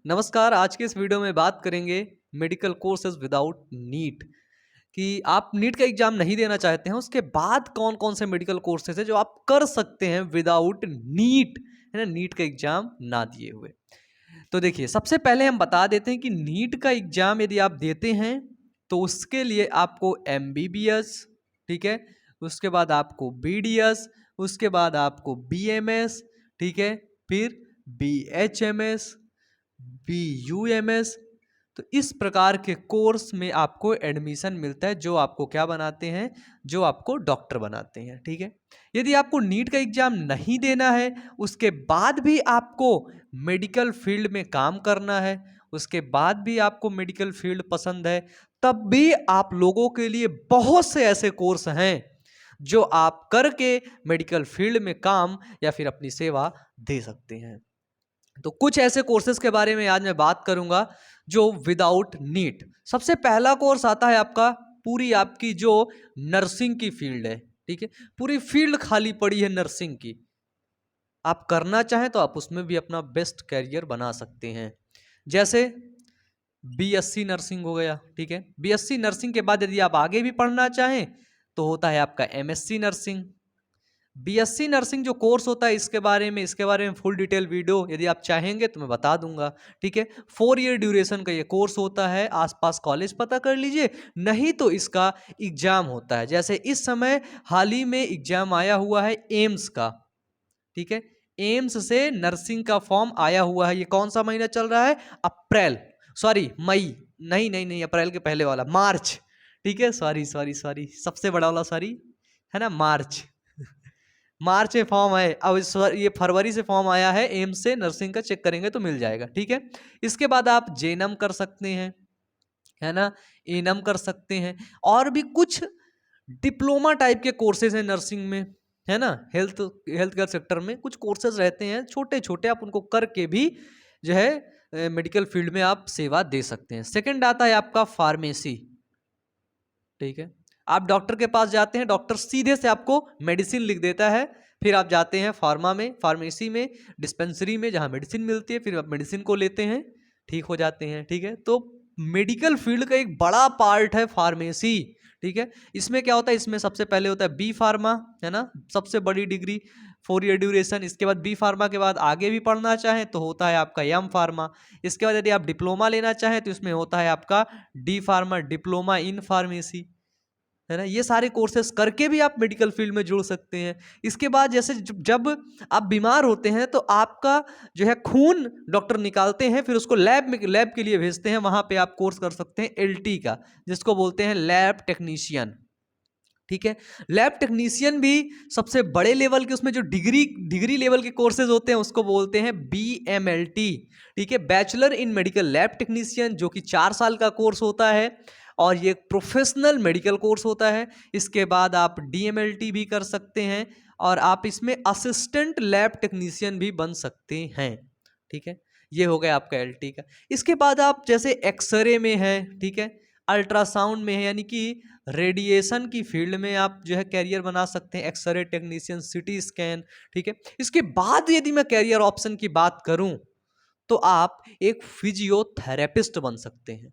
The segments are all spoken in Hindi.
नमस्कार। आज के इस वीडियो में बात करेंगे मेडिकल कोर्सेज विदाउट नीट कि आप नीट का एग्जाम नहीं देना चाहते हैं, उसके बाद कौन कौन से मेडिकल कोर्सेज है जो आप कर सकते हैं विदाउट नीट, है ना, नीट का एग्जाम ना दिए हुए। तो देखिए, सबसे पहले हम बता देते हैं कि नीट का एग्जाम यदि आप देते हैं तो उसके लिए आपको एमबीबीएस, ठीक है, उसके बाद आपको बीडीएस, उसके बाद आपको बीएमएस, ठीक है, फिर बीएचएमएस, बीयूएमएस। तो इस प्रकार के कोर्स में आपको एडमिशन मिलता है जो आपको क्या बनाते हैं, जो आपको डॉक्टर बनाते हैं। ठीक है, यदि आपको नीट का एग्जाम नहीं देना है, उसके बाद भी आपको मेडिकल फील्ड में काम करना है, उसके बाद भी आपको मेडिकल फील्ड पसंद है, तब भी आप लोगों के लिए बहुत से ऐसे कोर्स हैं जो आप करके मेडिकल फील्ड में काम या फिर अपनी सेवा दे सकते हैं। तो कुछ ऐसे कोर्सेज के बारे में आज मैं बात करूंगा जो विदाउट नीट। सबसे पहला कोर्स आता है आपका, पूरी आपकी जो नर्सिंग की फील्ड है, ठीक है, पूरी फील्ड खाली पड़ी है नर्सिंग की, आप करना चाहें तो आप उसमें भी अपना बेस्ट कैरियर बना सकते हैं। जैसे बीएससी नर्सिंग हो गया, ठीक है, बीएससी नर्सिंग के बाद यदि आप आगे भी पढ़ना चाहें तो होता है आपका एमएससी नर्सिंग। बीएससी नर्सिंग जो कोर्स होता है इसके बारे में फुल डिटेल वीडियो यदि आप चाहेंगे तो मैं बता दूंगा। ठीक है, 4 ईयर ड्यूरेशन का ये कोर्स होता है, आसपास कॉलेज पता कर लीजिए, नहीं तो इसका एग्जाम होता है। जैसे इस समय हाल ही में एग्जाम आया हुआ है एम्स का, ठीक है, एम्स से नर्सिंग का फॉर्म आया हुआ है। ये कौन सा महीना चल रहा है? अप्रैल, सॉरी मई, नहीं नहीं नहीं, अप्रैल के पहले वाला मार्च, ठीक है, सॉरी सॉरी सॉरी, सबसे बड़ा वाला सॉरी, है ना, मार्च। मार्च में फॉर्म आए, अब ये फरवरी से फॉर्म आया है एम्स से नर्सिंग का, चेक करेंगे तो मिल जाएगा। ठीक है, इसके बाद आप जेएनएम कर सकते हैं, है ना, एएनएम कर सकते हैं, और भी कुछ डिप्लोमा टाइप के कोर्सेज हैं नर्सिंग में, है ना, हेल्थ हेल्थ केयर सेक्टर में कुछ कोर्सेज रहते हैं छोटे छोटे, आप उनको करके भी जो है मेडिकल फील्ड में आप सेवा दे सकते हैं। सेकंड आता है आपका फार्मेसी। ठीक है, आप डॉक्टर के पास जाते हैं, डॉक्टर सीधे से आपको मेडिसिन लिख देता है, फिर आप जाते हैं फार्मेसी में, डिस्पेंसरी में जहां मेडिसिन मिलती है, फिर आप मेडिसिन को लेते हैं, ठीक हो जाते हैं। ठीक है, तो मेडिकल फील्ड का एक बड़ा पार्ट है फार्मेसी। ठीक है, इसमें क्या होता है, इसमें सबसे पहले होता है बी फार्मा, है ना, सबसे बड़ी डिग्री, 4 ईयर ड्यूरेशन। इसके बाद बी फार्मा के बाद आगे भी पढ़ना चाहें तो होता है आपका एम फार्मा। इसके बाद यदि आप डिप्लोमा लेना चाहें तो इसमें होता है आपका D pharma, diploma in pharmacy, है ना। ये सारे कोर्सेस करके भी आप मेडिकल फील्ड में जुड़ सकते हैं। इसके बाद जैसे जब आप बीमार होते हैं तो आपका जो है खून डॉक्टर निकालते हैं, फिर उसको लैब के लिए भेजते हैं, वहां पे आप कोर्स कर सकते हैं एलटी का, जिसको बोलते हैं लैब टेक्नीशियन। ठीक है, लैब टेक्नीशियन भी सबसे बड़े लेवल के, उसमें जो डिग्री लेवल के कोर्सेज होते हैं उसको बोलते हैं बीएमएलटी। ठीक है, bachelor in medical lab technician, जो कि 4 साल का कोर्स होता है और ये एक प्रोफेशनल मेडिकल कोर्स होता है। इसके बाद आप डीएमएलटी भी कर सकते हैं और आप इसमें असिस्टेंट लैब टेक्नीशियन भी बन सकते हैं। ठीक है, ये हो गया आपका एलटी का। इसके बाद आप जैसे एक्सरे में है, ठीक है, अल्ट्रासाउंड में है, यानी कि रेडिएशन की फील्ड में आप जो है कैरियर बना सकते हैं, एक्सरे टेक्नीशियन, सिटी स्कैन। ठीक है, इसके बाद यदि मैं कैरियर ऑप्शन की बात करूं तो आप एक फिजियोथेरेपिस्ट बन सकते हैं।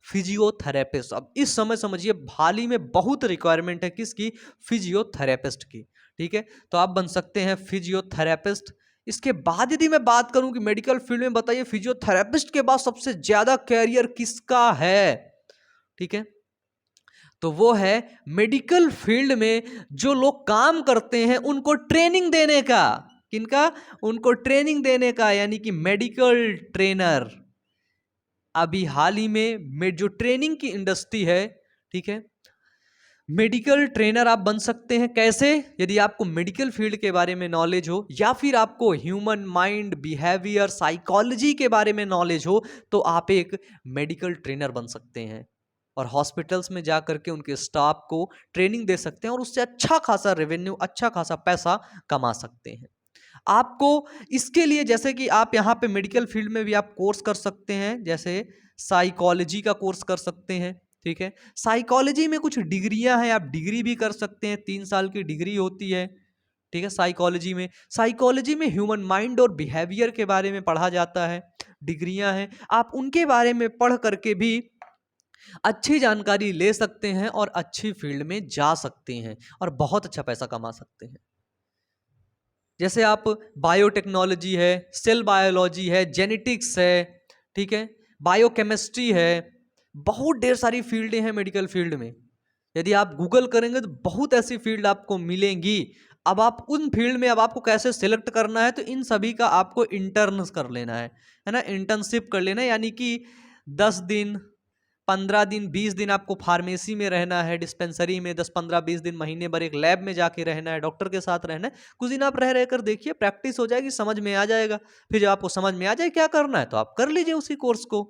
फिजियोथेरेपिस्ट, अब इस समय समझिए हाल ही में बहुत रिक्वायरमेंट है किसकी? फिजियोथेरेपिस्ट की। ठीक है, तो आप बन सकते हैं फिजियोथेरेपिस्ट। इसके बाद यदि मैं बात करूं कि मेडिकल फील्ड में बताइए फिजियोथेरेपिस्ट के बाद सबसे ज्यादा कैरियर किसका है, ठीक है, तो वो है मेडिकल फील्ड में जो लोग काम करते हैं उनको ट्रेनिंग देने का। किनका? उनको ट्रेनिंग देने का, यानी कि मेडिकल ट्रेनर। अभी हाल ही में जो ट्रेनिंग की इंडस्ट्री है, ठीक है, मेडिकल ट्रेनर आप बन सकते हैं। कैसे? यदि आपको मेडिकल फील्ड के बारे में नॉलेज हो या फिर आपको ह्यूमन माइंड, बिहेवियर, साइकोलॉजी के बारे में नॉलेज हो तो आप एक मेडिकल ट्रेनर बन सकते हैं और हॉस्पिटल्स में जा करके उनके स्टाफ को ट्रेनिंग दे सकते हैं और उससे अच्छा खासा रेवेन्यू, अच्छा खासा पैसा कमा सकते हैं। आपको इसके लिए, जैसे कि आप यहाँ पे मेडिकल फील्ड में भी आप कोर्स कर सकते हैं, जैसे साइकोलॉजी का कोर्स कर सकते हैं। ठीक है, साइकोलॉजी में कुछ डिग्रियां हैं, आप डिग्री भी कर सकते हैं, 3 साल की डिग्री होती है। ठीक है। साइकोलॉजी में ह्यूमन माइंड और बिहेवियर के बारे में पढ़ा जाता है, डिग्रियां हैं, आप उनके बारे में पढ़ करके भी अच्छी जानकारी ले सकते हैं और अच्छी फील्ड में जा सकते हैं और बहुत अच्छा पैसा कमा सकते हैं। जैसे आप बायोटेक्नोलॉजी है, सेल बायोलॉजी है, जेनेटिक्स है, ठीक है, बायोकेमिस्ट्री है, बहुत ढेर सारी फील्डें हैं मेडिकल फील्ड में। यदि आप गूगल करेंगे तो बहुत ऐसी फील्ड आपको मिलेंगी। अब आप उन फील्ड में अब आपको कैसे सिलेक्ट करना है, तो इन सभी का आपको इंटर्न्स कर लेना है ना, इंटर्नशिप कर लेना है। यानी कि 10 दिन, 15 दिन, 20 दिन आपको फार्मेसी में रहना है, डिस्पेंसरी में 10, 15, 20 दिन, महीने भर एक लैब में जाके रहना है, डॉक्टर के साथ रहना है। कुछ दिन आप रह रह कर देखिए, प्रैक्टिस हो जाएगी, समझ में आ जाएगा। फिर जब आपको समझ में आ जाए क्या करना है तो आप कर लीजिए उसी कोर्स को,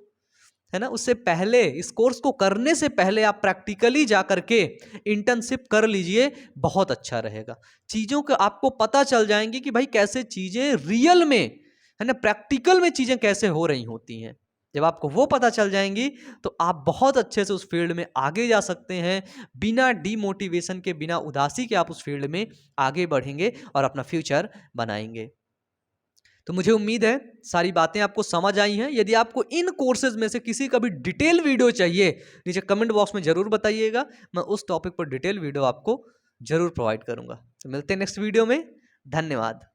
है ना। उससे पहले, इस कोर्स को करने से पहले आप प्रैक्टिकली जा करके इंटर्नशिप कर लीजिए, बहुत अच्छा रहेगा। चीज़ों को आपको पता चल जाएंगी कि भाई कैसे चीज़ें रियल में, है ना, प्रैक्टिकल में चीज़ें कैसे हो रही होती हैं। जब आपको वो पता चल जाएंगी तो आप बहुत अच्छे से उस फील्ड में आगे जा सकते हैं। बिना डीमोटिवेशन के, बिना उदासी के आप उस फील्ड में आगे बढ़ेंगे और अपना फ्यूचर बनाएंगे। तो मुझे उम्मीद है सारी बातें आपको समझ आई हैं। यदि आपको इन कोर्सेज में से किसी का भी डिटेल वीडियो चाहिए, नीचे कमेंट बॉक्स में जरूर बताइएगा, मैं उस टॉपिक पर डिटेल वीडियो आपको जरूर प्रोवाइड करूंगा। तो मिलते हैं नेक्स्ट वीडियो में। धन्यवाद।